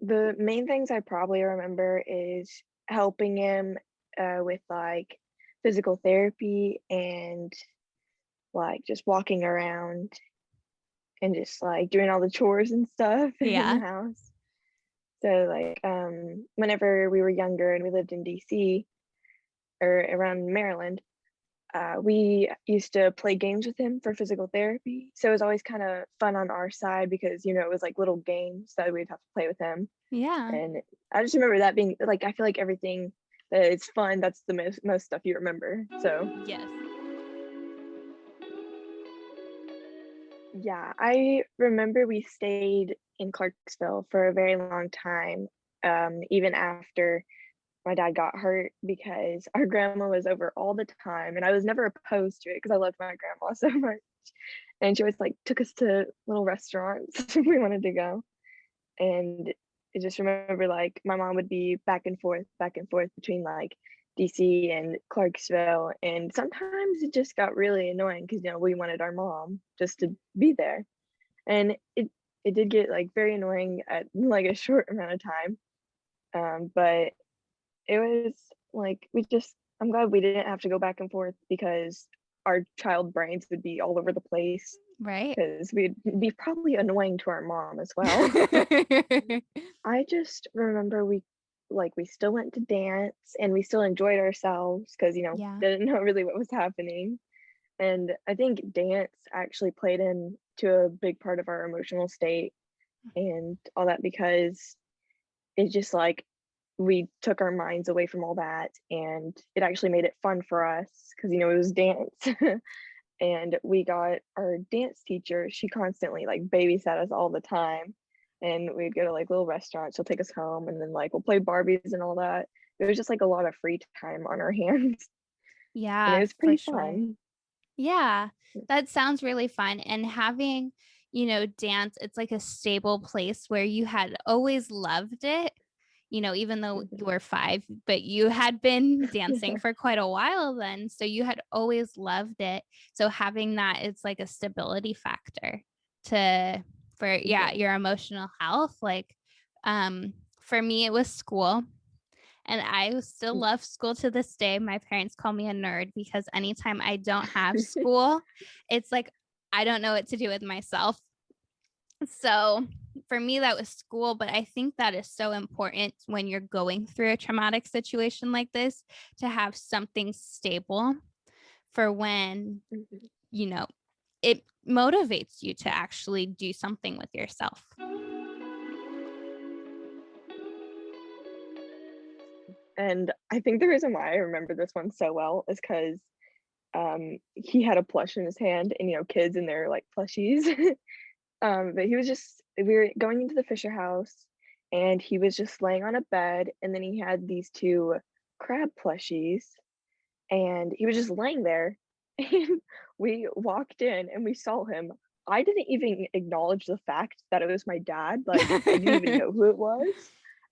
The main things I probably remember is helping him with like physical therapy and like just walking around and just like doing all the chores and stuff in the Yeah. house. So like whenever we were younger and we lived in DC or around Maryland, we used to play games with him for physical therapy. So it was always kind of fun on our side because, it was like little games that we'd have to play with him. Yeah. And I just remember that being like, I feel like everything that is fun, that's the most stuff you remember. So Yes. yeah, I remember we stayed in Clarksville for a very long time, even after my dad got hurt because our grandma was over all the time and I was never opposed to it because I loved my grandma so much. And she always like took us to little restaurants we wanted to go. And I just remember like my mom would be back and forth between like DC and Clarksville. And sometimes it just got really annoying because we wanted our mom just to be there. And it did get like very annoying at like a short amount of time. But it was like I'm glad we didn't have to go back and forth because our child brains would be all over the place Right. because we'd be probably annoying to our mom as well. I just remember we still went to dance and we still enjoyed ourselves because Yeah. didn't know really what was happening. And I think dance actually played into a big part of our emotional state and all that because it just like we took our minds away from all that and it actually made it fun for us because it was dance. And we got our dance teacher, she constantly like babysat us all the time and we'd go to like little restaurants, she'll take us home and then like we'll play Barbies and all that. It was just like a lot of free time on our hands and it Yeah, was for pretty sure. fun. Yeah, that sounds really fun. And having, dance, it's like a stable place where you had always loved it, even though you Mhm. were 5, but you had been dancing Yeah, for quite a while then. So you had always loved it. So having that, it's like a stability factor to, for, yeah, yeah. your emotional health. Like, for me, it was school. And I still love school to this day. My parents call me a nerd because anytime I don't have school, it's like I don't know what to do with myself. So for me, that was school. But I think that is so important when you're going through a traumatic situation like this to have something stable for when, Mhm. you know, it motivates you to actually do something with yourself. And I think the reason why I remember this one so well is because he had a plush in his hand and kids and their like plushies. But he was just we were going into the Fisher house and he was just laying on a bed and then he had these two crab plushies and he was just laying there and we walked in and we saw him. I didn't even acknowledge the fact that it was my dad. Like I didn't even know who it was.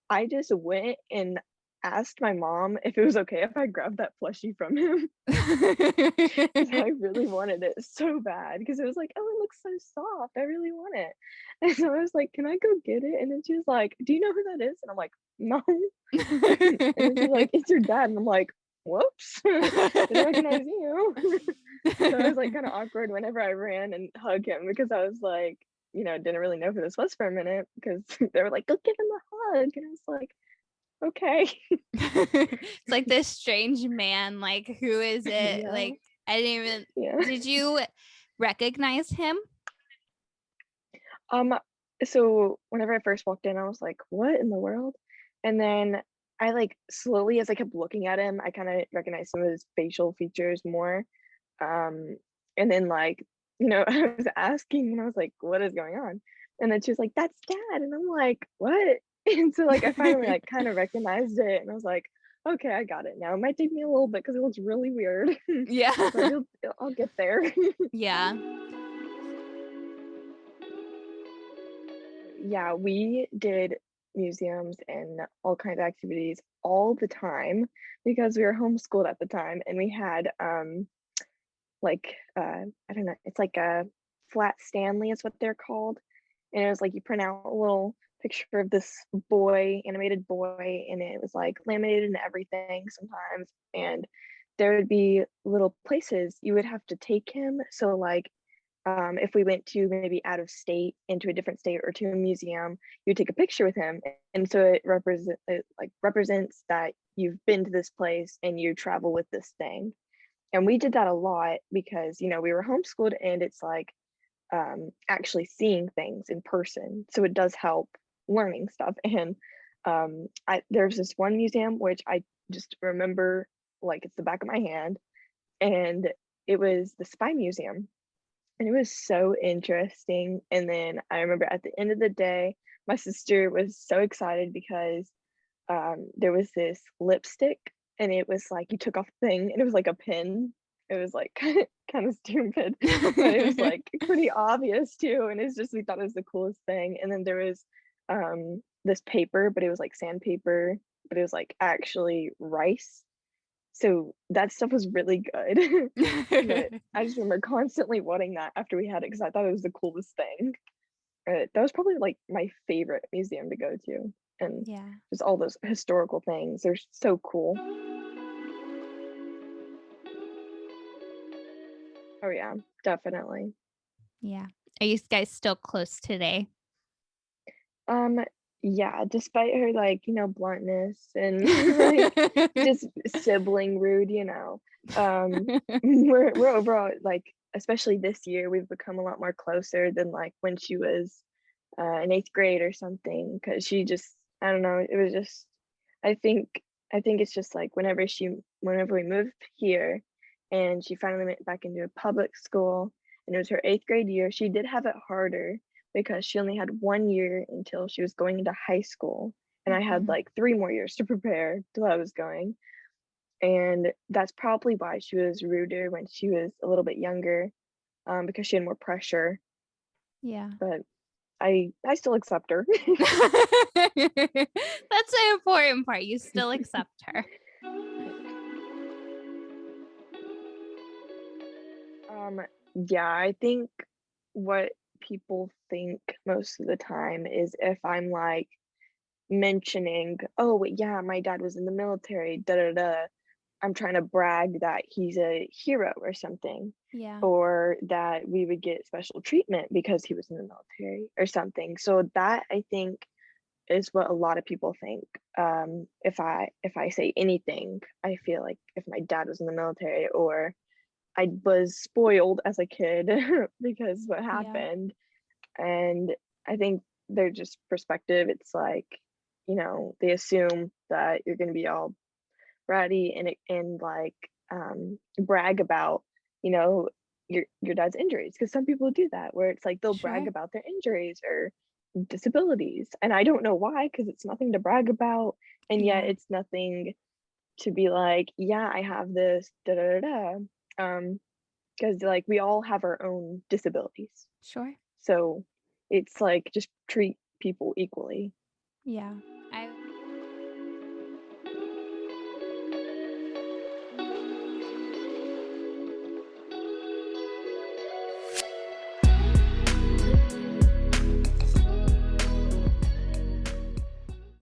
I just went and asked my mom if it was okay if I grabbed that plushie from him. 'Cause I really wanted it so bad because it was like, "Oh, it looks so soft. I really want it." And so I was like, "Can I go get it?" And then she was like, "Do you know who that is?" And I'm like, "No." And then she's like, "It's your dad." And I'm like, "Whoops. Didn't recognize you." So it was like kind of awkward whenever I ran and hugged him because I was like, didn't really know who this was for a minute because they were like, "Go give him a hug." And I was like, "Okay." It's like this strange man. Like, who is it? Yeah. Like, I didn't even, Yeah. did you recognize him? Um, so whenever I first walked in, I was like, "What in the world?" And then I like slowly, as I kept looking at him, I kind of recognized some of his facial features more. Um, and then like, I was asking and I was like, "What is going on?" And then she was like, "That's dad." And I'm like, "What?" And so like I finally like kind of recognized it and I was like, "Okay, I got it now." It might take me a little bit because it looks really weird, but Yeah. I'll get there. Yeah. Yeah, we did museums and all kinds of activities all the time because we were homeschooled at the time and we had like I don't know, it's like a flat Stanley is what they're called. And it was like you print out a little picture of this boy, animated boy, and it was like laminated and everything sometimes. And there would be little places you would have to take him. So, like, if we went to maybe out of state into a different state or to a museum, you take a picture with him, and so it like represents that you've been to this place and you travel with this thing. And we did that a lot because we were homeschooled, and it's like actually seeing things in person, so it does help learning stuff. And there's this one museum which I just remember like it's the back of my hand, and it was the Spy Museum, and it was so interesting. And then I remember at the end of the day, my sister was so excited because there was this lipstick, and it was like you took off the thing and it was like a pin. It was like kind of stupid, but it was like pretty obvious too. And it's just we thought it was the coolest thing. And then there was this paper, but it was like sandpaper, but it was like actually rice. So that stuff was really good. But I just remember constantly wanting that after we had it because I thought it was the coolest thing. That was probably like my favorite museum to go to, and Yeah. just all those historical things. They're so cool. Oh yeah, definitely. Yeah. Are you guys still close today? Um, yeah, despite her like, bluntness and like just sibling rude, we're overall like, especially this year, we've become a lot more closer than like when she was in eighth grade or something. Because she just, I don't know, it was just, I think, I think it's just like whenever we moved here, and she finally went back into a public school, and it was her eighth grade year. She did have it harder because she only had 1 year until she was going into high school, and I had Mhm. like 3 more years to prepare till I was going. And that's probably why she was ruder when she was a little bit younger, because she had more pressure. Yeah. But I still accept her. That's the important part. You still accept her. Um, yeah, I think what people think most of the time is if I'm like mentioning, "Oh, wait, yeah, my dad was in the military, da da da." I'm trying to brag that he's a hero or something, Yeah. or that we would get special treatment because he was in the military or something. So that I think is what a lot of people think. If I say anything, I feel like if my dad was in the military, or I was spoiled as a kid because what Yeah. happened. And I think they're just perspective. It's like, they assume that you're going to be all bratty and like brag about, you know, your dad's injuries, because some people do that where it's like they'll brag Sure. about their injuries or disabilities. And I don't know why, because it's nothing to brag about. And yet Yeah. it's nothing to be like, yeah, I have this, da da da da. Because like we all have our own disabilities. Sure. So it's like just treat people equally. Yeah.